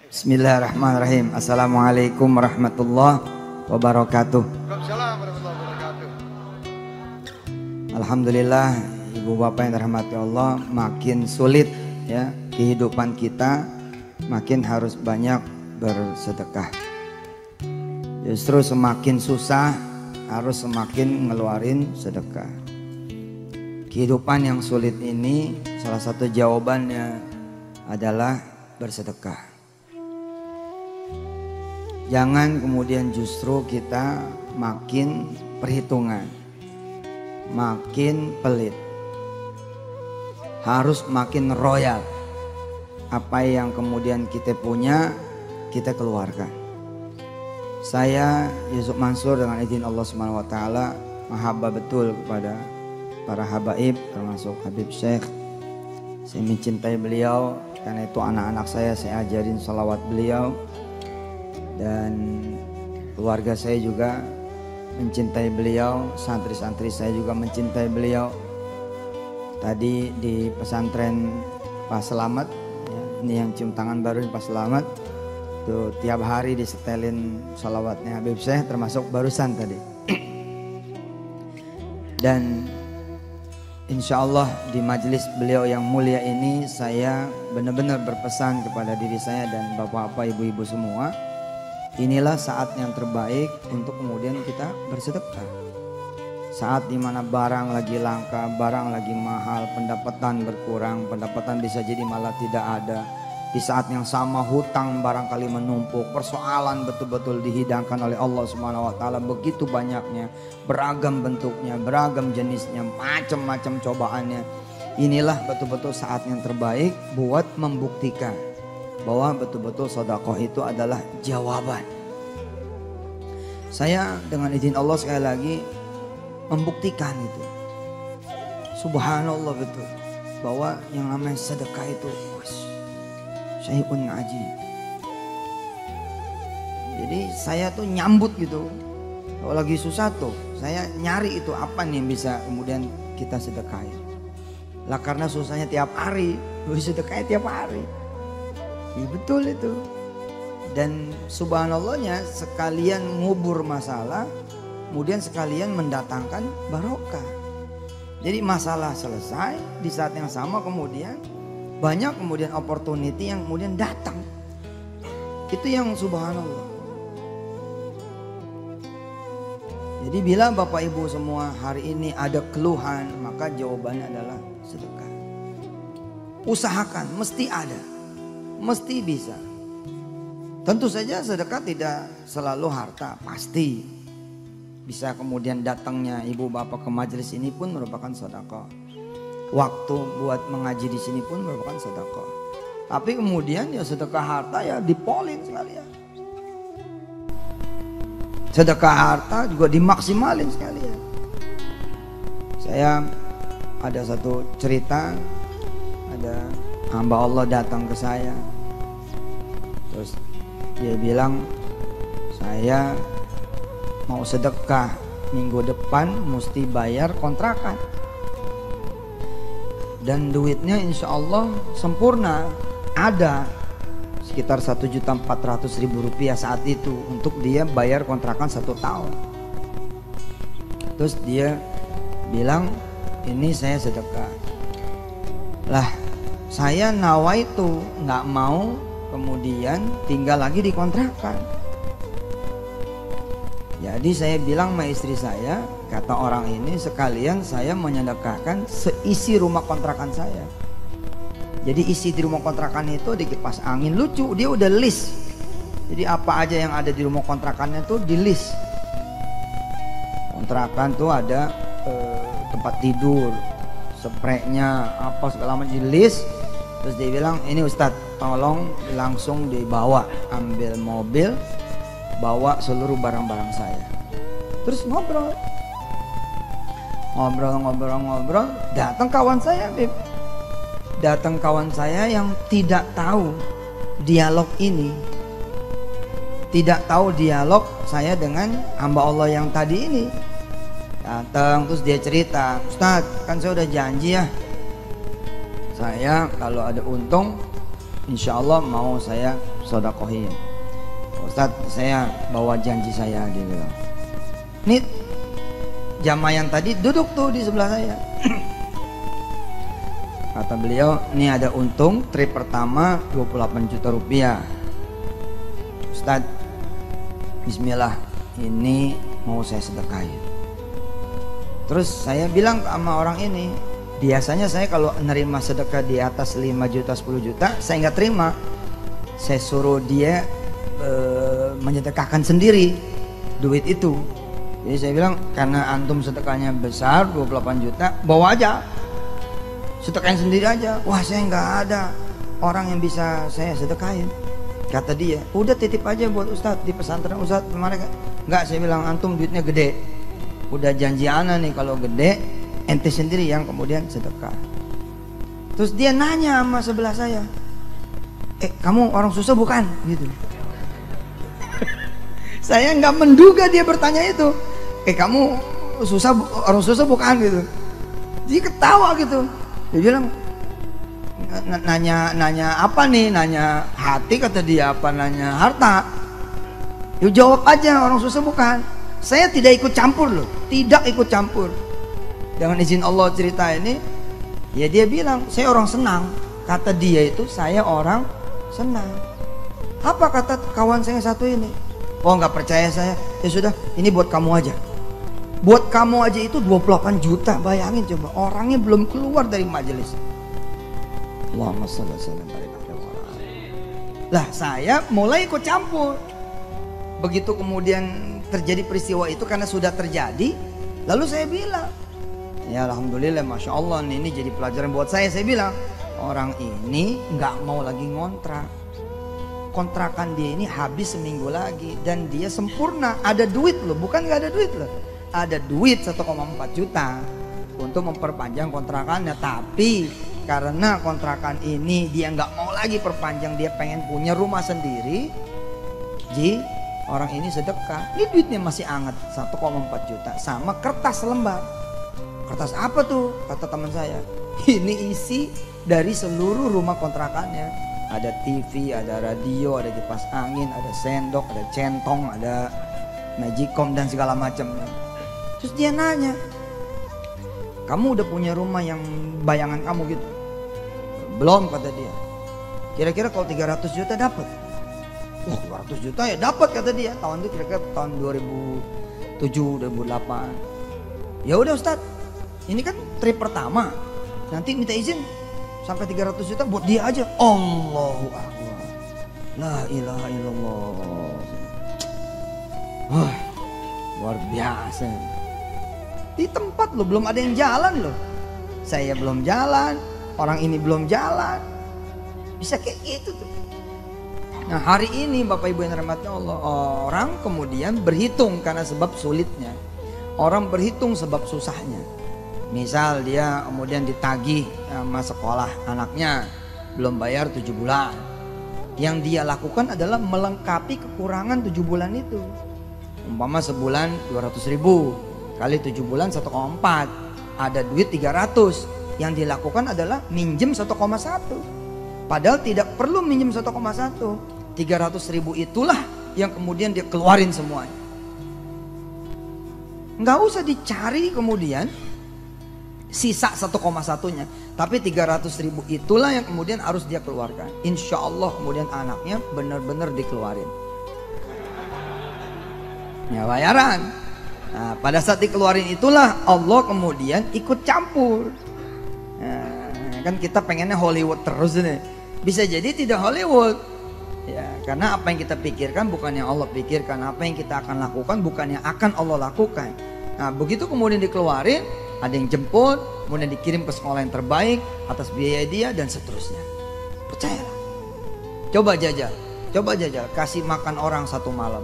Bismillahirrahmanirrahim. Assalamualaikum warahmatullahi wabarakatuh. Waalaikumsalam warahmatullahi wabarakatuh. Alhamdulillah, ibu bapak yang dirahmati Allah, makin sulit ya kehidupan kita, makin harus banyak bersedekah. Justru semakin susah harus semakin ngeluarin sedekah. Kehidupan yang sulit ini salah satu jawabannya adalah bersedekah. Jangan kemudian justru kita makin perhitungan, makin pelit. Harus makin royal. Apa yang kemudian kita punya, kita keluarkan. Saya Yusuf Mansur dengan izin Allah Subhanahu wa taala mahabbah betul kepada para habaib termasuk Habib Syekh. Saya mencintai beliau karena itu anak-anak saya ajarin salawat beliau. Dan keluarga saya juga mencintai beliau, santri-santri saya juga mencintai beliau. Tadi di pesantren Pak Selamat ya, ini yang cium tangan baru Pak Selamat tuh tiap hari disetelin salawatnya Habib Syekh termasuk barusan tadi. Dan insya Allah di majelis beliau yang mulia ini saya benar-benar berpesan kepada diri saya dan bapak-bapak, ibu-ibu semua. Inilah saat yang terbaik untuk kemudian kita bersedekah. Saat dimana barang lagi langka, barang lagi mahal, pendapatan berkurang, pendapatan bisa jadi malah tidak ada. Di saat yang sama hutang barangkali menumpuk, persoalan betul-betul dihidangkan oleh Allah Subhanahu wa taala begitu banyaknya, beragam bentuknya, beragam jenisnya, macam-macam cobaannya. Inilah betul-betul saat yang terbaik buat membuktikan bahwa betul-betul sedekah itu adalah jawaban. Saya dengan izin Allah sekali lagi membuktikan itu. Subhanallah betul bahwa yang namanya sedekah itu syai'un ajib. Jadi saya tuh nyambut gitu. Kalau lagi susah tuh saya nyari itu apa nih yang bisa kemudian kita sedekahin. Lah karena susahnya tiap hari, sedekahnya tiap hari. Ya, betul itu. Dan subhanallahnya sekalian ngubur masalah, kemudian sekalian mendatangkan barokah. Jadi masalah selesai, di saat yang sama kemudian banyak kemudian opportunity yang kemudian datang. Itu yang subhanallah. Jadi bila Bapak Ibu semua hari ini ada keluhan, maka jawabannya adalah sedekah. Usahakan, mesti ada. Mesti bisa. Tentu saja sedekah tidak selalu harta, pasti. Bisa kemudian datangnya ibu bapak ke majelis ini pun merupakan sedekah. Waktu buat mengaji di sini pun merupakan sedekah. Tapi kemudian ya sedekah harta ya dipolin sekalian. Sedekah harta juga dimaksimalin sekalian. Saya ada satu cerita, ada hamba Allah datang ke saya, terus dia bilang saya mau sedekah minggu depan mesti bayar kontrakan dan duitnya insya Allah sempurna ada sekitar 1.400.000 rupiah saat itu untuk dia bayar kontrakan 1 tahun. Terus dia bilang ini saya sedekah lah. Saya nawa itu nggak mau kemudian tinggal lagi di kontrakan. Jadi saya bilang sama istri saya, kata orang ini sekalian saya menyedekahkan seisi rumah kontrakan saya. Jadi isi di rumah kontrakan itu di kipas angin, lucu dia udah list. Jadi apa aja yang ada di rumah kontrakannya tuh di list. Kontrakan tuh ada tempat tidur, spraynya apa segala macam di list. Terus dia bilang ini Ustadz tolong langsung dibawa, ambil mobil, bawa seluruh barang-barang saya. Terus ngobrol, datang kawan saya Bib. Datang kawan saya yang tidak tahu dialog ini, tidak tahu dialog saya dengan hamba Allah yang tadi ini. Datang terus dia cerita, Ustadz kan saya udah janji ya, saya kalau ada untung insya Allah mau saya sodakohin. Ustadz, saya bawa janji saya, dia bilang. Nih jamaah yang tadi duduk tuh di sebelah saya. Kata beliau, ini ada untung trip pertama 28 juta rupiah. Ustadz, bismillah, ini mau saya sedekahin. Terus saya bilang sama orang ini, biasanya saya kalau nerima sedekah di atas 5 juta 10 juta saya nggak terima. Saya suruh dia menyedekahkan sendiri duit itu. Jadi saya bilang, karena antum sedekahnya besar 28 juta, bawa aja, sedekahin sendiri aja. Wah, saya nggak ada orang yang bisa saya sedekahin. Kata dia, udah titip aja buat Ustadz di pesantren Ustadz kemarin. Nggak, saya bilang, antum duitnya gede, udah janji ana nih kalau gede ente sendiri yang kemudian sedekah. Terus dia nanya sama sebelah saya, kamu orang susah bukan? Gitu. Saya nggak menduga dia bertanya itu. Kamu susah, orang susah bukan? Gitu. Dia ketawa gitu. Dia bilang, nanya apa nih? Nanya hati kata dia, apa nanya harta? Ya jawab aja, orang susah bukan. Saya tidak ikut campur loh, tidak ikut campur. Dengan izin Allah cerita ini, ya dia bilang, saya orang senang. Kata dia itu, saya orang senang. Apa kata kawan saya satu ini? Oh, nggak percaya saya. Ya sudah, ini buat kamu aja. Buat kamu aja itu 28 juta. Bayangin coba, orangnya belum keluar dari majelis. Allahumma shalli ala sayyidina. Lah, saya mulai ikut campur. Begitu kemudian terjadi peristiwa itu, karena sudah terjadi, lalu saya bilang, ya alhamdulillah, masya Allah, ini jadi pelajaran buat saya. Saya bilang, orang ini nggak mau lagi ngontrak. Kontrakan dia ini habis seminggu lagi dan dia sempurna, ada duit loh, bukan nggak ada duit loh, ada duit 1,4 juta untuk memperpanjang kontrakannya. Tapi karena kontrakan ini dia nggak mau lagi perpanjang, dia pengen punya rumah sendiri. Ji, orang ini sedekah, ini duitnya masih hangat 1,4 juta sama kertas lembar. Kertas apa tuh? Kata teman saya, ini isi dari seluruh rumah kontrakannya. Ada TV, ada radio, ada kipas angin, ada sendok, ada centong, ada magicom dan segala macamnya. Terus dia nanya, kamu udah punya rumah yang bayangan kamu gitu? Belum, kata dia. Kira-kira kalau 300 juta dapat? Wah, 200 juta ya dapat, kata dia. Tahun itu kira-kira tahun 2007, 2008. Ya udah Ustadz, ini kan trip pertama, nanti minta izin sampai 300 juta buat dia aja. Allahu Akbar, la ilaha illallah. Wah, luar biasa. Di tempat loh, belum ada yang jalan loh. Saya belum jalan, orang ini belum jalan. Bisa kayak gitu tuh. Nah, hari ini Bapak Ibu yang dirahmati Allah, orang kemudian berhitung karena sebab sulitnya. Orang berhitung sebab susahnya. Misal dia kemudian ditagih sama sekolah anaknya, belum bayar 7 bulan. Yang dia lakukan adalah melengkapi kekurangan 7 bulan itu. Umpama sebulan 200 ribu, kali 7 bulan 1,4, ada duit 300. Yang dilakukan adalah minjem 1,1. Padahal tidak perlu minjem 1,1. 300 ribu itulah yang kemudian dia keluarin semuanya. Nggak usah dicari kemudian sisa 1,1-nya, tapi 300 ribu itulah yang kemudian harus dia keluarkan. Insya Allah kemudian anaknya benar-benar dikeluarin. Ya, bayaran. Nah, pada saat dikeluarin itulah Allah kemudian ikut campur. Nah, kan kita pengennya Hollywood terus nih. Bisa jadi tidak Hollywood. Ya, karena apa yang kita pikirkan bukan yang Allah pikirkan, apa yang kita akan lakukan bukan yang akan Allah lakukan. Nah, begitu kemudian dikeluarin, ada yang jemput, kemudian dikirim ke sekolah yang terbaik atas biaya dia dan seterusnya. Percayalah. Coba jajal, kasih makan orang 1 malam.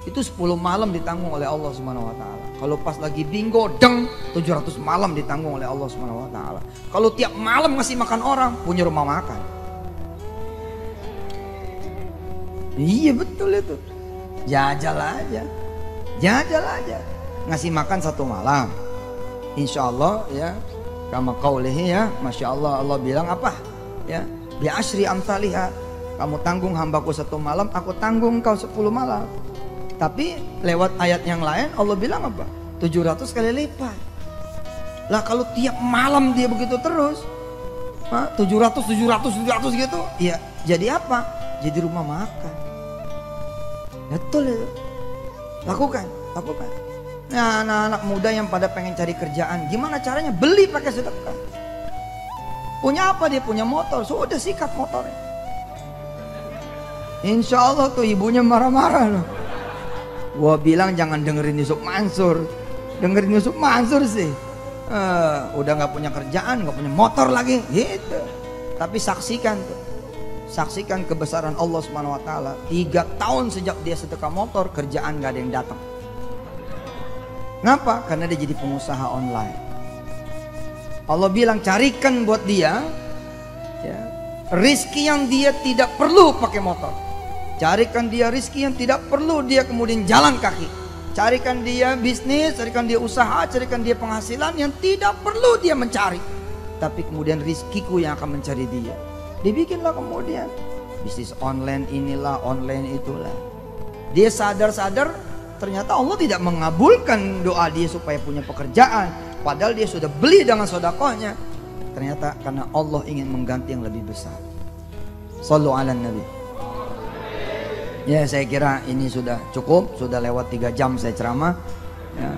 Itu 10 malam ditanggung oleh Allah Subhanahu wa taala. Kalau pas lagi bingo, 700 malam ditanggung oleh Allah Subhanahu wa taala. Kalau tiap malam ngasih makan orang, punya rumah makan. Iya betul itu. Jajal aja. Ngasih makan 1 malam. Insya Allah ya, kama qaulihi ya, masya Allah, Allah bilang apa? Ya, Bi asyri amsalihha. Kamu tanggung hambaku 1 malam, aku tanggung kau 10 malam. Tapi lewat ayat yang lain Allah bilang apa? 700 kali lipat. Lah kalau tiap malam dia begitu terus, 700 gitu, ya jadi apa? Jadi rumah makan. Betul itu. Lakukan. Nah, anak-anak muda yang pada pengen cari kerjaan, gimana caranya? Beli pakai sedekah. Punya apa dia? Punya motor, sudah sikat motornya. Insya Allah tuh ibunya marah-marah loh. Gua bilang jangan dengerin Yusuf Mansur. Dengerin Yusuf Mansur sih. Udah nggak punya kerjaan, nggak punya motor lagi, gitu. Tapi saksikan tuh. Saksikan kebesaran Allah Subhanahu wa taala. 3 tahun sejak dia sedekah motor, kerjaan nggak ada yang datang. Kenapa? Karena dia jadi pengusaha online. Allah bilang carikan buat dia ya, rizki yang dia tidak perlu pakai motor. Carikan dia rizki yang tidak perlu dia kemudian jalan kaki. Carikan dia bisnis, carikan dia usaha, carikan dia penghasilan yang tidak perlu dia mencari. Tapi kemudian rizkiku yang akan mencari dia. Dibikinlah kemudian bisnis online inilah, online itulah. Dia sadar-sadar ternyata Allah tidak mengabulkan doa dia supaya punya pekerjaan. Padahal dia sudah beli dengan sedekahnya. Ternyata karena Allah ingin mengganti yang lebih besar. Shallu ala Nabi. Ya, saya kira ini sudah cukup. Sudah lewat 3 jam saya ceramah ya.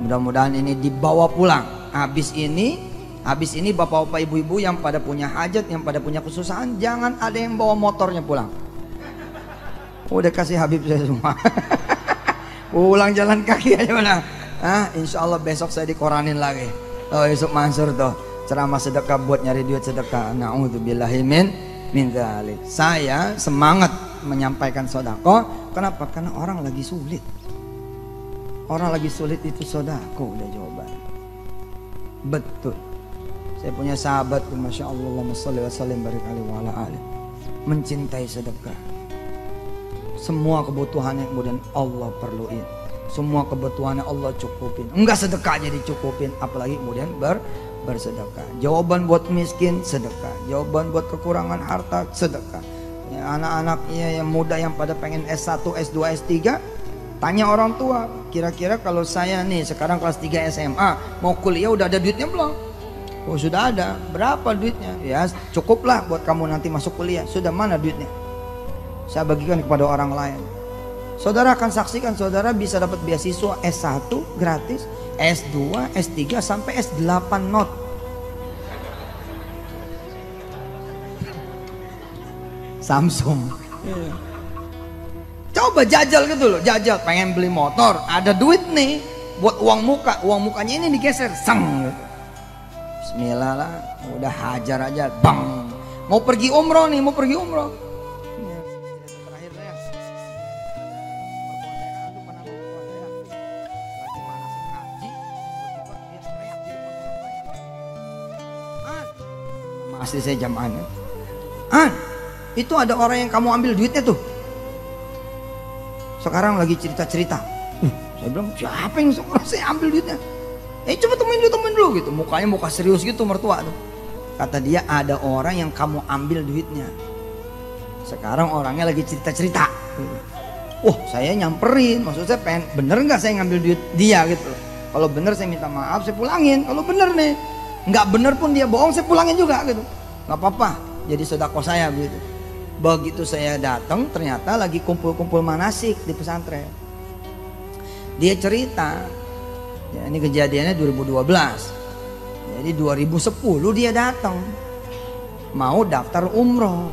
Mudah-mudahan ini dibawa pulang. Habis ini bapak-bapak ibu-ibu yang pada punya hajat, yang pada punya kesusahan, jangan ada yang bawa motornya pulang. Udah kasih Habib saya semua. Pulang jalan kaki aja mana. Insya Allah besok saya dikoranin lagi. Oh, Yusuf Mansur tuh ceramah sedekah buat nyari duit sedekah. Na'udzubillahi min dzalik. Saya semangat menyampaikan sedekah. Kenapa? Karena orang lagi sulit. Orang lagi sulit itu sedekah, udah jawaban. Betul. Saya punya sahabat tuh, masya Allah, Allahumma sholli wa sallim barik alaihi wa ala alihi, mencintai sedekah. Semua kebutuhannya kemudian Allah perluin. Semua kebutuhannya Allah cukupin. Enggak sedekah aja dicukupin, apalagi kemudian bersedekah. Jawaban buat miskin, sedekah. Jawaban buat kekurangan harta, sedekah. Ya, anak-anaknya yang muda yang pada pengen S1, S2, S3, tanya orang tua, kira-kira kalau saya nih sekarang kelas 3 SMA mau kuliah udah ada duitnya belum? Oh sudah ada. Berapa duitnya? Ya cukuplah buat kamu nanti masuk kuliah. Sudah, mana duitnya? Saya bagikan kepada orang lain. Saudara akan saksikan, saudara bisa dapat beasiswa S1 gratis, S2, S3 sampai S8 not. Samsung. Coba jajal gitu loh, jajal pengen beli motor, ada duit nih buat uang muka, uang mukanya ini digeser, sang gitu. Bismillah lah, udah hajar aja, bang. Mau pergi umroh nih, mau pergi umroh. Terakhir saya, lagi manasin haji, tiba-tiba dia teriak di depan orang lain. Asli saya jamaahnya. Itu ada orang yang kamu ambil duitnya tuh. Sekarang lagi cerita-cerita. Saya bilang, siapa yang saya ambil duitnya? Coba temuin dulu gitu. Mukanya muka serius gitu mertua tuh. Kata dia, ada orang yang kamu ambil duitnya. Sekarang orangnya lagi cerita-cerita. Saya nyamperin. Maksud saya pengen, bener nggak saya ngambil duit dia gitu. Kalau bener saya minta maaf, saya pulangin. Kalau bener nih, nggak bener pun dia bohong, saya pulangin juga gitu. Nggak apa-apa. Jadi sedekah saya gitu. Begitu saya datang, ternyata lagi kumpul-kumpul manasik di pesantren. Dia cerita, ya ini kejadiannya 2012. Jadi 2010 dia datang, mau daftar umroh.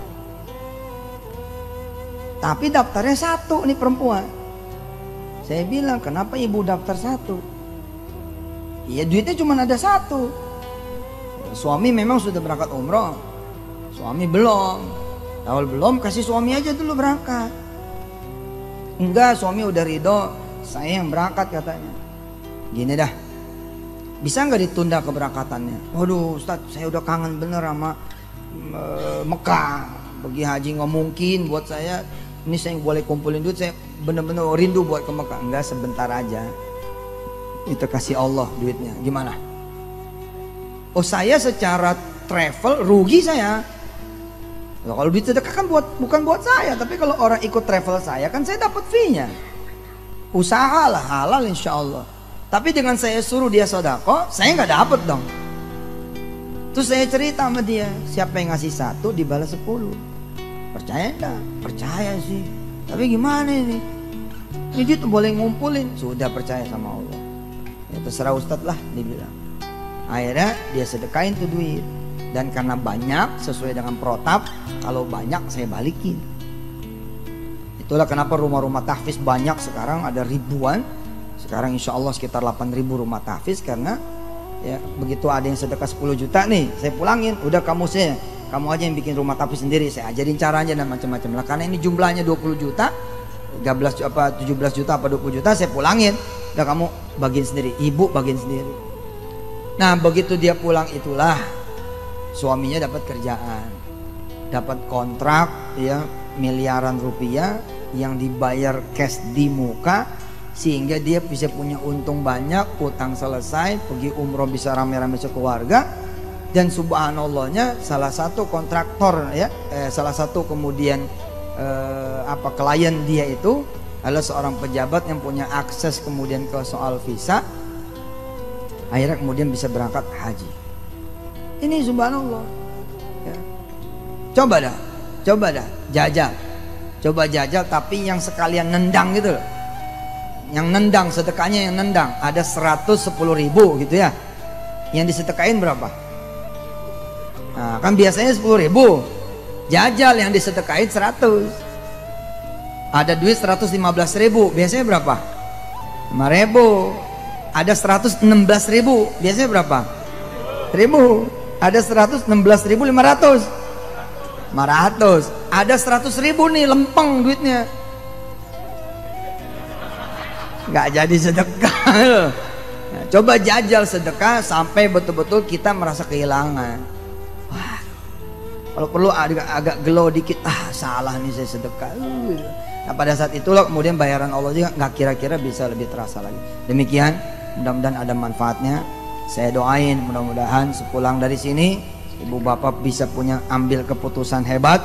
Tapi daftarnya 1 nih perempuan. Saya bilang, kenapa ibu daftar 1? Iya duitnya cuma ada 1. Suami memang sudah berangkat umroh, suami belum. Kalau belum, kasih suami aja dulu berangkat. Enggak, suami udah ridho, saya yang berangkat katanya. Gini dah, bisa nggak ditunda keberangkatannya? Waduh Ustaz, saya udah kangen bener sama Mekah. Pergi haji nggak mungkin buat saya. Ini saya boleh kumpulin duit, saya bener-bener rindu buat ke Mekah. Enggak, sebentar aja. Itu kasih Allah duitnya. Gimana? Oh saya secara travel rugi saya. Loh, kalau duit sedekah kan bukan buat saya, tapi kalau orang ikut travel saya kan saya dapat fee-nya. Usahalah halal insya Allah. Tapi dengan saya suruh dia sedekah, saya nggak dapat dong. Terus saya cerita sama dia, siapa yang ngasih 1 dibalas 10. Percaya enggak? Percaya sih. Tapi gimana ini? Ini dia tuh boleh ngumpulin. Sudah percaya sama Allah. Ya terserah Ustadz lah, dia bilang. Akhirnya dia sedekain tuh duit. Dan karena banyak, sesuai dengan protap, kalau banyak saya balikin. Itulah kenapa rumah-rumah tahfiz banyak sekarang, ada ribuan. Sekarang insya Allah sekitar 8.000 rumah tahfiz. Karena ya begitu ada yang sedekah 10 juta nih, saya pulangin. Udah kamu aja yang bikin rumah tahfiz sendiri, saya ajarin caranya dan macam-macam lah. Karena ini jumlahnya 20 juta, 17 juta apa 20 juta, saya pulangin. Udah kamu bagiin sendiri, ibu bagiin sendiri. Nah begitu dia pulang itulah suaminya dapat kerjaan, dapat kontrak ya miliaran rupiah yang dibayar cash di muka, sehingga dia bisa punya untung banyak, utang selesai, pergi umroh bisa rame-rame sekeluarga. Dan subhanallahnya salah satu kontraktor ya, salah satu kemudian klien dia itu adalah seorang pejabat yang punya akses kemudian ke soal visa, akhirnya kemudian bisa berangkat haji. Ini subhanallah ya. Coba dah jajal, tapi yang sekalian nendang gitu loh. Yang nendang, sedekahnya yang nendang ada 110.000 gitu ya. Yang disedekain berapa? Nah, kan biasanya 10.000. Jajal yang disedekain 100. Ada duit 115.000, biasanya berapa? 5.000. Ada 116.000, biasanya berapa? 1.000. Ada 116.500. 500. Ada 100.000 nih lempeng duitnya, nggak jadi sedekah. Nah, coba jajal sedekah sampai betul-betul kita merasa kehilangan. Wah, kalau perlu agak gelo dikit, salah nih saya sedekah. Nah pada saat itulah kemudian bayaran Allah juga nggak kira-kira bisa lebih terasa lagi. Demikian, mudah-mudahan ada manfaatnya. Saya doain mudah-mudahan sepulang dari sini ibu bapak bisa ambil keputusan hebat,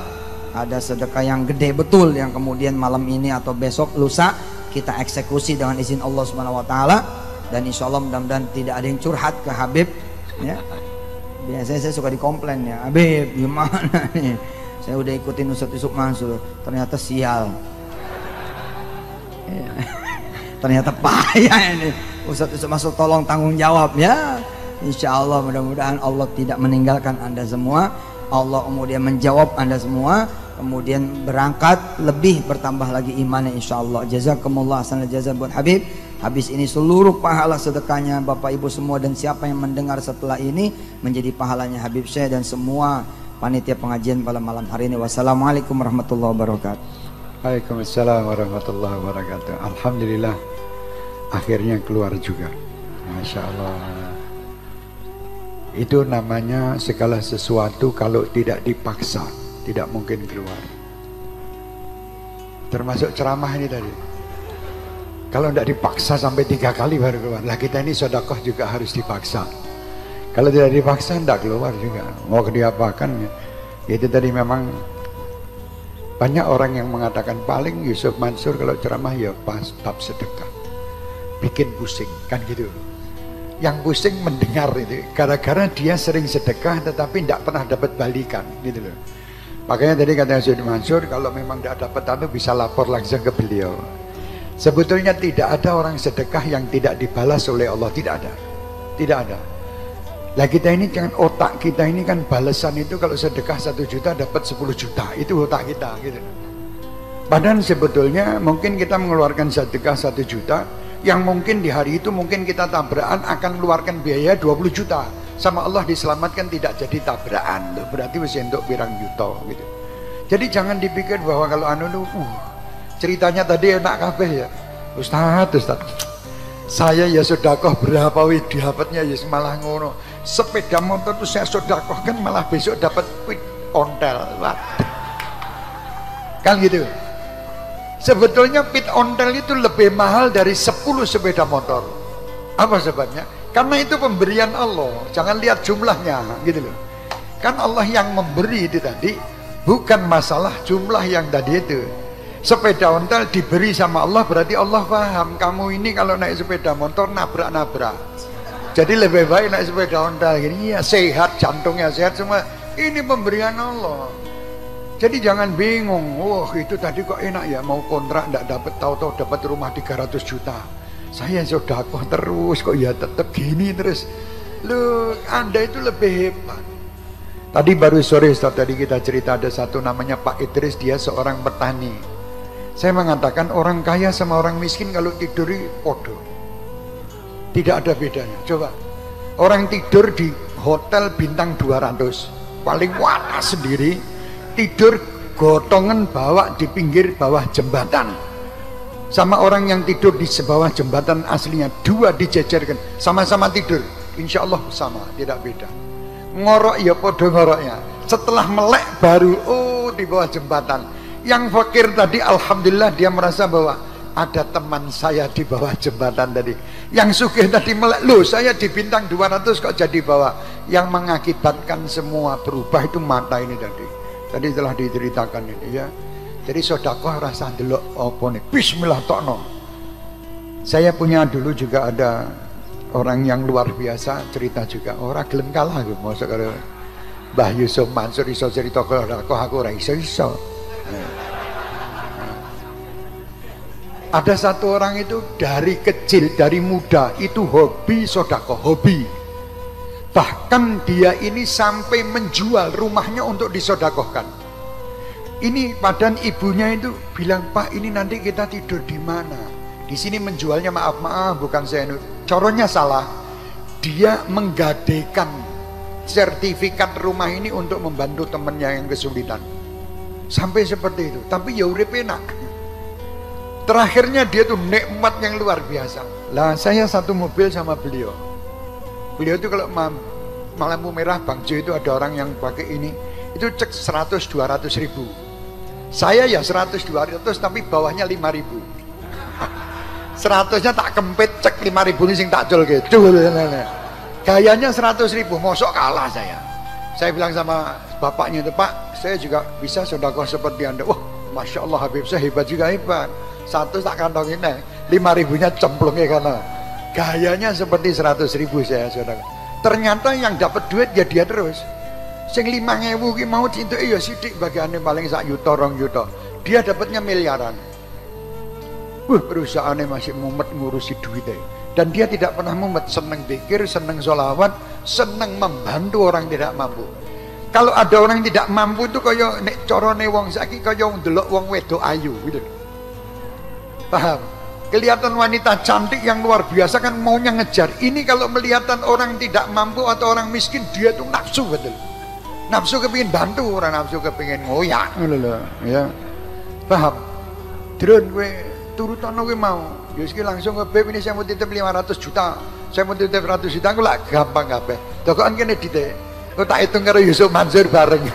ada sedekah yang gede betul yang kemudian malam ini atau besok lusa kita eksekusi dengan izin Allah Subhanahu wa taala. Dan insya Allah mudah-mudahan tidak ada yang curhat ke Habib ya. Biasanya saya suka dikomplain ya, Habib gimana nih, saya udah ikutin Ustadz Yusuf Mansur ternyata sial ya. Ternyata payah ini Ustadz Yusuf Mansur, tolong tanggung jawab ya. Insya Allah mudah-mudahan Allah tidak meninggalkan anda semua, Allah kemudian menjawab anda semua, kemudian berangkat lebih bertambah lagi imannya insya Allah. Jazakumullah hasanal jazaa buat Habib. Habis ini seluruh pahala sedekahnya Bapak Ibu semua dan siapa yang mendengar setelah ini menjadi pahalanya Habib Syekh dan semua panitia pengajian pada malam hari ini. Wassalamualaikum warahmatullahi wabarakatuh. Waalaikumsalam warahmatullahi wabarakatuh. Alhamdulillah akhirnya keluar juga, Masya Allah. Itu namanya segala sesuatu kalau tidak dipaksa tidak mungkin keluar. Termasuk ceramah ini tadi, kalau tidak dipaksa sampai 3 kali baru keluar. Lah kita ini sedekah juga harus dipaksa. Kalau tidak dipaksa tidak keluar juga. Mau diapakan ya. Itu tadi memang banyak orang yang mengatakan paling Yusuf Mansur kalau ceramah ya pas bab sedekah bikin pusing kan gitu. Yang pusing mendengar itu gara-gara dia sering sedekah tetapi tidak pernah dapat balikan gitu loh. Makanya tadi kata Yusuf Mansur kalau memang tidak dapat itu bisa lapor langsung ke beliau. Sebetulnya tidak ada orang sedekah yang tidak dibalas oleh Allah, tidak ada. Tidak ada. Lah kita ini jangan, otak kita ini kan balasan itu kalau sedekah 1 juta dapat 10 juta, itu otak kita gitu. Padahal sebetulnya mungkin kita mengeluarkan sedekah 1 juta yang mungkin di hari itu mungkin kita tabrakan akan mengeluarkan biaya 20 juta. Sama Allah diselamatkan tidak jadi tabrakan tuh, berarti masih untuk pirang juta gitu. Jadi jangan dipikir bahwa kalau ceritanya tadi enak kabeh ya. Ustaz, saya ya sedekah berapa wih dapatnya ya malah ngono. Sepeda motor itu saya sedekahkan malah besok dapat pit ontel. Kan gitu. Sebetulnya pit ontel itu lebih mahal dari 10 sepeda motor. Apa sebabnya? Karena itu pemberian Allah. Jangan lihat jumlahnya gitu loh. Kan Allah yang memberi itu tadi Bukan masalah jumlah yang tadi itu. Sepeda ontel diberi sama Allah, berarti Allah paham kamu ini kalau naik sepeda motor nabrak-nabrak. Jadi lebih baik naik sepeda ontel gini, ya sehat, jantungnya sehat semua. Ini pemberian Allah. Jadi jangan bingung, wah itu tadi kok enak ya, mau kontrak nggak dapat, tahu-tahu dapat rumah 300 juta. Saya sedekah terus kok ya tetap gini terus. Loh, Anda itu lebih hebat. Tadi baru sore tadi kita cerita ada satu namanya Pak Idris, dia seorang petani. Saya mengatakan orang kaya sama orang miskin kalau tidur podo. Tidak ada bedanya. Coba orang tidur di hotel bintang 200 paling waras sendiri, tidur gotongan bawa di pinggir bawah jembatan, sama orang yang tidur di bawah jembatan aslinya, dua dijejerkan sama-sama tidur, insya Allah sama, tidak beda. Ngorok ya podo ngoroknya, setelah melek baru oh di bawah jembatan. Yang fakir tadi alhamdulillah dia merasa bahwa ada teman saya di bawah jembatan tadi. Yang sugih tadi melek, loh saya di bintang 200 kok jadi bawah. Yang mengakibatkan semua berubah itu mata ini tadi telah diceritakan ini ya. Jadi sedekah rasa delok apa nih, bismillah tokno. Saya punya dulu juga ada orang yang luar biasa, cerita juga orang gelem kalah aku mosok karo Mbah Yusuf Mansur iso cerita sedekah aku ora iso. Ada satu orang itu dari kecil, dari muda itu hobi sedekah, hobi. Bahkan dia ini sampai menjual rumahnya untuk disedekahkan. Ini padahal ibunya itu bilang, Pak ini nanti kita tidur di mana? Di sini menjualnya maaf bukan saya, coronya salah. Dia menggadaikan sertifikat rumah ini untuk membantu temannya yang kesulitan. Sampai seperti itu, tapi ya urip enak. Terakhirnya dia tuh nikmat yang luar biasa. Lah saya satu mobil sama beliau. Beliau itu kalau lampu merah Bang Jo itu ada orang yang pakai ini, itu cek 100-200 ribu. Saya ya 100-200 tapi bawahnya 5 ribu. 100-nya tak kempit, cek 5 ribu ini sing tak jol gitu. Gayanya 100 ribu, mosok kalah saya. Saya bilang sama bapaknya itu, Pak saya juga bisa sedekah seperti Anda. Wah Masya Allah Habib saya hebat juga, hebat. 100 tak kantongin, 5 ribunya cemplungnya karena gayanya seperti 100 ribu saya sedekah. Ternyata yang dapat duit ya dia terus. Sing 5.000 ki mau cinta ya sidik bagiannya paling sak yuta 2 yuta. Dia dapatnya miliaran. Perusahaannya masih mumet ngurusi duitnya. Dan dia tidak pernah mumet, seneng zikir, seneng sholawat, seneng membantu orang tidak mampu. Kalau ada orang yang tidak mampu itu kaya nek corone wong saiki kaya ndelok wong wedok ayu gitu. Paham? Kelihatan wanita cantik yang luar biasa kan maunya ngejar. Ini kalau melihatan orang tidak mampu atau orang miskin, dia tuh nafsu betul. Nafsu kepingin bantu, orang nafsu kepingin ngoyak ya. Paham? Drone gue turutan gue mau. Jadi langsung ke Beb ini saya mau titip 500 juta. Saya mau titip 100 juta, aku lah gampang kabeh. Tokoan kene dite. Kok tak hitung karo Yusuf Mansur bareng.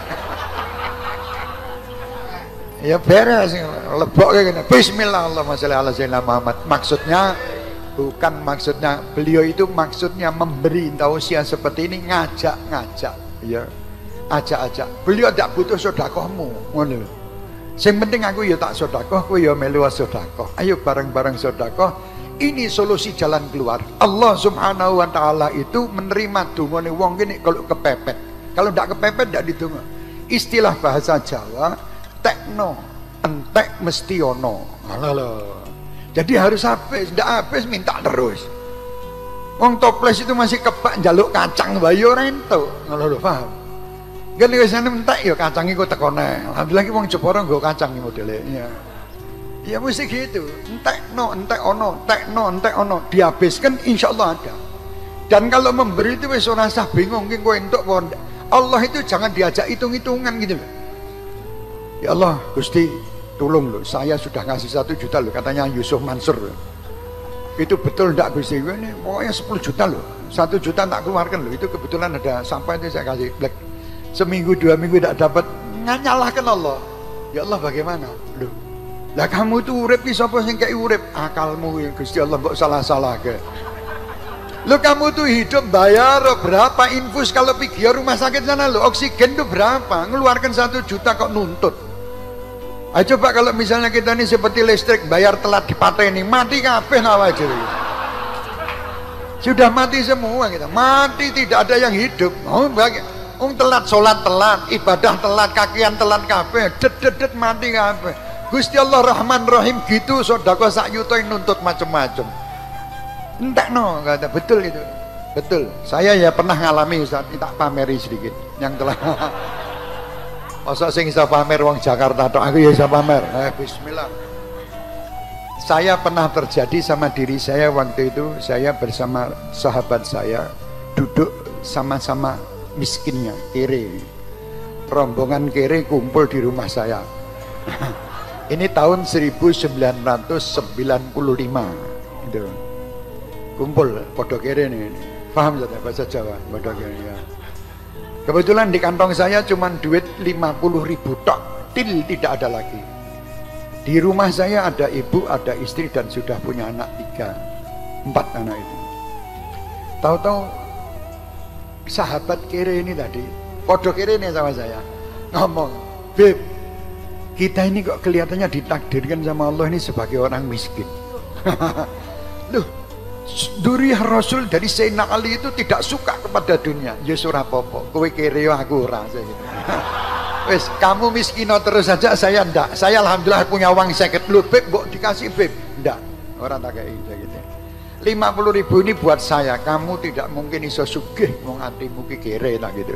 Ya beres, lebok kayak gini. Bismillah Allahumma sholli ala sayyidina Muhammad. Maksudnya bukan maksudnya beliau itu maksudnya memberi tausiah seperti ini, ngajak-ngajak ya. Ajak-ajak. Beliau tidak butuh sedekahmu, ngono lho. Sing penting aku ya tak sedekah, kowe ya melu sedekah. Ayo bareng-bareng sedekah. Ini solusi jalan keluar. Allah Subhanahu wa taala itu menerima dungane wong gini kalau kepepet. Kalau tidak kepepet tidak ditunggu. Istilah bahasa Jawa, tekno, entek mesti ono. Jadi harus habis, tidak habis minta terus. Wong toples itu masih kebak njaluk kacang bayi ora entuk. Ngono lho, paham? Kan biasanya entek ya kacang iku tekone. Alhamdulillah ki wong Jepara nggo kacang modelnya. Ya mesti gitu, entek ono, dihabiskan insya Allah ada. Dan kalau memberi itu wis ora usah bingung ki kowe entuk apa. Allah itu jangan diajak hitung-hitungan gitu loh. Ya Allah, Gusti, tolong loh, saya sudah ngasih 1 juta loh, katanya Yusuf Mansur. Itu betul enggak Gusti? Ini pokoknya 10 juta loh, 1 juta tak keluarkan loh. Itu kebetulan ada sampah itu saya kasih black. Seminggu 2 minggu tidak dapat, nyalahkan Allah. Ya Allah bagaimana? Loh, lah kamu itu urip ki sapa sing kei urip? Akalmu ya Gusti Allah, mbok salah-salah ke. Lo kamu tuh hidup bayar berapa infus kalau pergi rumah sakit sana lo, oksigen tuh berapa, ngeluarkan 1 juta kok nuntut. Ayo coba kalau misalnya kita ini seperti listrik, bayar telat dipateni, mati kabeh nawa aja. Sudah mati semua kita, mati tidak ada yang hidup. Telat sholat telat, ibadah telat, kakian telat kabeh, det mati kabeh. Gusti Allah Rahman Rahim gitu, sodako sak yuto yang nuntut macam-macam. Enggak no, kata betul itu, betul. Saya ya pernah ngalami, Ustaz, tak pameri sedikit yang telah. Masa sing bisa pamer wong Jakarta tok, aku ya bisa pamer. Bismillah. Saya pernah terjadi sama diri saya waktu itu, saya bersama sahabat saya duduk sama-sama miskinnya, kere. Rombongan kere kumpul di rumah saya. Ini tahun 1995 gitu. Kumpul podo kere nih, paham ya bahasa Jawa, podo kere ya. Kebetulan di kantong saya cuma duit 50.000 tok, til tidak ada lagi. Di rumah saya ada ibu, ada istri dan sudah punya anak 4 anak itu. Tahu-tahu sahabat kere ini tadi, podo kere ini sama saya, ngomong, Beb, kita ini kok kelihatannya ditakdirkan sama Allah ini sebagai orang miskin. Loh, Duriyah Rasul dari Sayyidina Ali itu tidak suka kepada dunia. Ya surah popo, kowe kere aku ora gitu. Wes, kamu miskino terus saja, saya ndak. Saya alhamdulillah punya uang 50 lu, Beb, mbok dikasih Beb. Ndak, orang tak kayak gitu. 50.000 ini buat saya, kamu tidak mungkin iso sugih wong atimu ki kere tak gitu.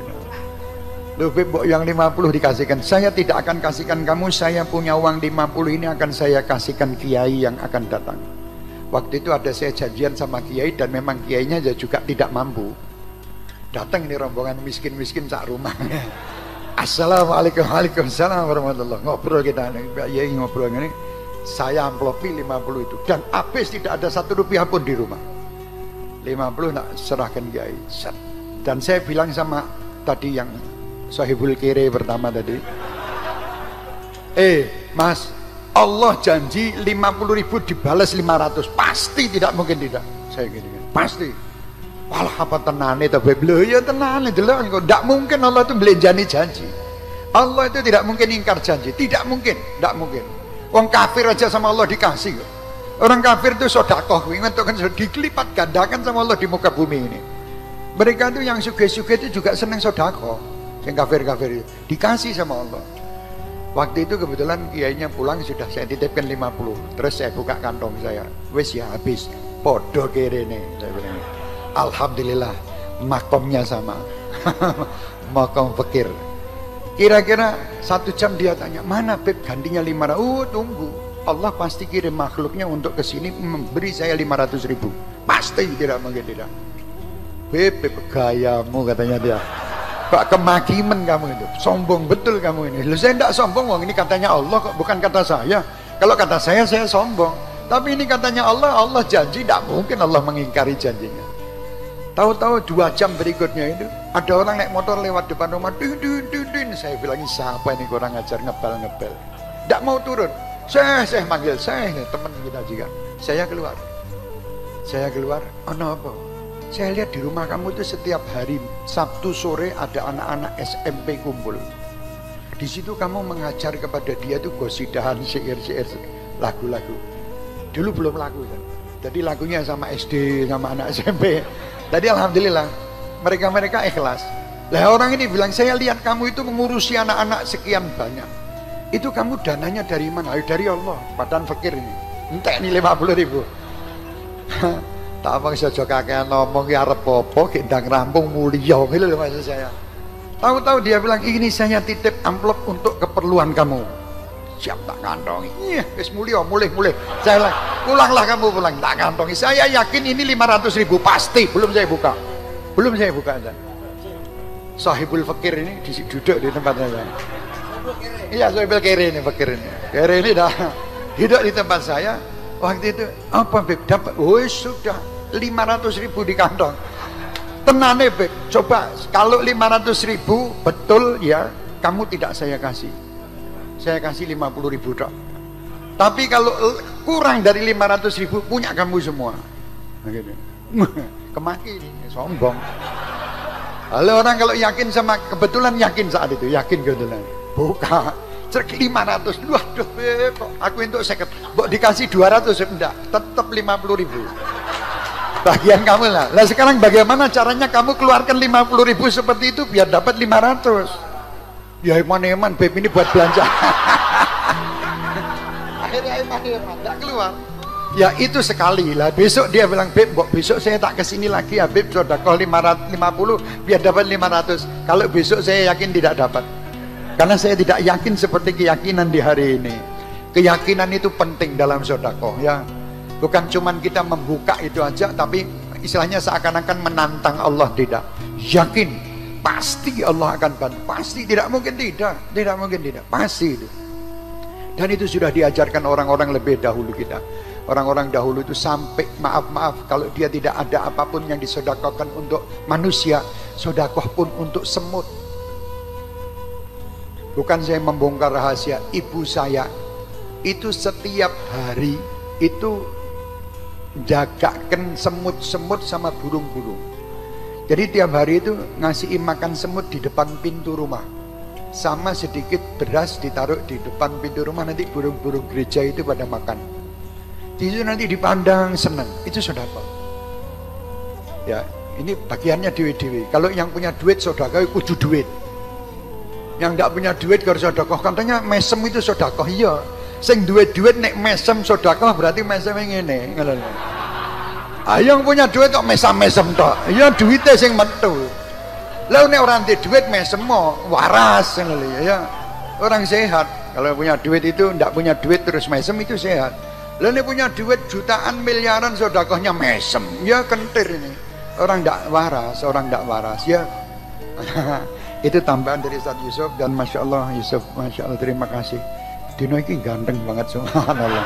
Lu Beb, mbok yang 50 dikasihkan. Saya tidak akan kasihkan kamu, saya punya uang 50 ini akan saya kasihkan kiai yang akan datang. Waktu itu ada saya janjian sama kiai dan memang kiainya juga tidak mampu. Datang ini rombongan miskin-miskin sak rumah. Assalamualaikum, waalaikumsalam warahmatullahi. Ngobrol kita nih, Pak Yai ngobrol ini. Saya amplopi 50 itu dan habis tidak ada 1 rupiah pun di rumah. 50 nak serahkan kiai. Dan saya bilang sama tadi yang sahibul kere pertama tadi, Mas, Allah janji 50.000 dibalas 500, pasti tidak mungkin tidak. Saya gini kan, pasti. Walah apa tenane ta Beb? Lho ya tenane delok kok ndak mungkin Allah itu belenjani janji. Allah itu tidak mungkin ingkar janji, tidak mungkin, tidak mungkin. Wong kafir aja sama Allah dikasih kok. Orang kafir itu sedekah kuwi kan dikelipat gandakan sama Allah di muka bumi ini. Mereka itu yang sugih-sugih itu juga senang sedekah. Yang kafir-kafir itu dikasih sama Allah. Waktu itu kebetulan kiainya pulang, sudah saya titipkan 50. Terus saya buka kantong saya, wes ya habis, podo kerene. Saya bilang, alhamdulillah makomnya sama. Makom fakir. Kira-kira 1 jam dia tanya, mana Beb gantinya 500? Tunggu, Allah pasti kirim makhluknya untuk kesini memberi saya 500.000. Pasti tidak mungkin tidak. Beb, gayamu katanya dia. Pak kemakiman kamu itu, sombong betul kamu ini. Loh, saya tidak sombong, wong ini katanya Allah kok, bukan kata saya. Kalau kata saya sombong. Tapi ini katanya Allah, Allah janji, tidak mungkin Allah mengingkari janjinya. Tahu-tahu 2 jam berikutnya itu ada orang naik motor lewat depan rumah, din. Saya bilang, siapa ini kurang ajar, ngebel. Tidak mau turun. Saya manggil, saya teman kita juga. Saya keluar, oh no, apa? Saya lihat di rumah kamu itu setiap hari Sabtu sore ada anak-anak SMP kumpul. Di situ kamu mengajar kepada dia itu gosidahan, syair-syair, lagu-lagu. Dulu belum lagu kan. Jadi lagunya sama SD, sama anak SMP. Tadi alhamdulillah mereka ikhlas. Lah orang ini bilang, saya lihat kamu itu mengurusi anak-anak sekian banyak. Itu kamu dananya dari mana? Dari Allah. Badan fakir ini. Entek nih 50.000. Tak apa saja kakek ngomong ya arep apa gendang rampung mulia gitu loh maksud saya. Tahu-tahu dia bilang, ini saya titip amplop untuk keperluan kamu. Siap tak kantongi. Iya, wis mulia, mulih. Saya bilang, pulanglah kamu pulang, tak kantongi. Saya yakin ini 500.000 pasti. Belum saya buka aja. Sahibul fakir ini duduk di tempat saya. Iya, sahibul kere ini, fakir ini. Kere ini dah duduk di tempat saya. Waktu itu apa Beb dapat? Oh sudah 500.000 di kantong. Tenane Beb, coba kalau 500.000 betul ya, kamu tidak saya kasih. Saya kasih 50.000 dok. Tapi kalau kurang dari 500.000 punya kamu semua. Begitu. kemaki, sombong. Lalu orang kalau yakin sama, kebetulan yakin saat itu, yakin kebetulan. Buka, cek 500, waduh Beb, aku untuk 50, mbok dikasih 200, enggak, tetap 50.000. Bagian kamu lah. Lah sekarang bagaimana caranya kamu keluarkan 50.000 seperti itu biar dapat 500? Ya eman-eman Beb, ini buat belanja. Akhirnya eman-eman, enggak keluar. Ya itu sekali lah. Besok dia bilang, Beb, besok saya tak kesini lagi ya Beb, sedekah 550 biar dapat 500. Kalau besok saya yakin tidak dapat, karena saya tidak yakin seperti keyakinan di hari ini. Keyakinan itu penting dalam sedekah ya. Bukan cuman kita membuka itu aja, tapi istilahnya seakan-akan menantang Allah, tidak. Yakin, pasti Allah akan bantu. Pasti, tidak mungkin tidak. Tidak mungkin tidak, pasti itu. Dan itu sudah diajarkan orang-orang lebih dahulu kita. Orang-orang dahulu itu sampai maaf kalau dia tidak ada apapun yang disedekahkan untuk manusia, sedekah pun untuk semut. Bukan saya membongkar rahasia, ibu saya itu setiap hari itu jagakan semut-semut sama burung-burung. Jadi tiap hari itu ngasih makan semut di depan pintu rumah, sama sedikit beras ditaruh di depan pintu rumah, nanti burung-burung gereja itu pada makan. Itu nanti dipandang senang, itu sedekah. Ya, ini bagiannya dewe-dewe. Kalau yang punya duit sedekah kudu duit. Yang tidak punya duit harus sedekah. Katanya mesem itu sedekah. Iya. Sing duit nek mesem sedekah berarti mesem ngene. Yang punya duit kok mesem tok. Ya duitnya sing metu. Lalu nek orang di duit mesem mau waras ya. Orang sehat. Kalau punya duit itu tidak punya duit terus mesem itu sehat. Lalu nek punya duit jutaan miliaran sedekahnya mesem. Ya kentir ini. Orang tidak waras, ya. Itu tambahan dari Ustaz Yusuf, dan Masya Allah Yusuf, Masya Allah, terima kasih. Dino ini ganteng banget, subhanallah.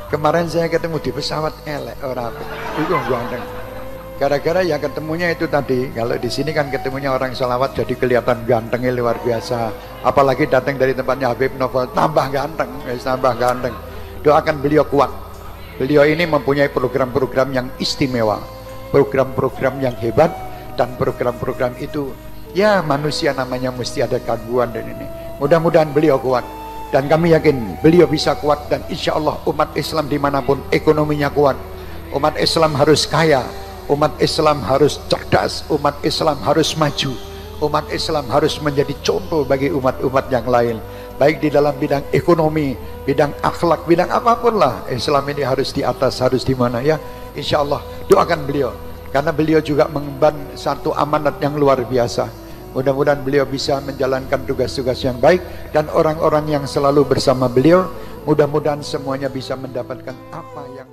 Kemarin saya ketemu di pesawat elek orang itu ganteng. Gara-gara yang ketemunya itu tadi, kalau di sini kan ketemunya orang salawat jadi kelihatan gantengnya luar biasa. Apalagi datang dari tempatnya Habib Novel, tambah ganteng, tambah ganteng. Doakan beliau kuat. Beliau ini mempunyai program-program yang istimewa, program-program yang hebat, dan program-program itu ya manusia namanya mesti ada gangguan dan ini. Mudah-mudahan beliau kuat, dan kami yakin beliau bisa kuat, dan insya Allah umat Islam dimanapun ekonominya kuat. Umat Islam harus kaya, umat Islam harus cerdas, umat Islam harus maju, umat Islam harus menjadi contoh bagi umat-umat yang lain, baik di dalam bidang ekonomi, bidang akhlak, bidang apapun lah. Islam ini harus di atas, harus di mana ya. Insya Allah doakan beliau, karena beliau juga mengemban satu amanat yang luar biasa. Mudah-mudahan beliau bisa menjalankan tugas-tugas yang baik, dan orang-orang yang selalu bersama beliau mudah-mudahan semuanya bisa mendapatkan apa yang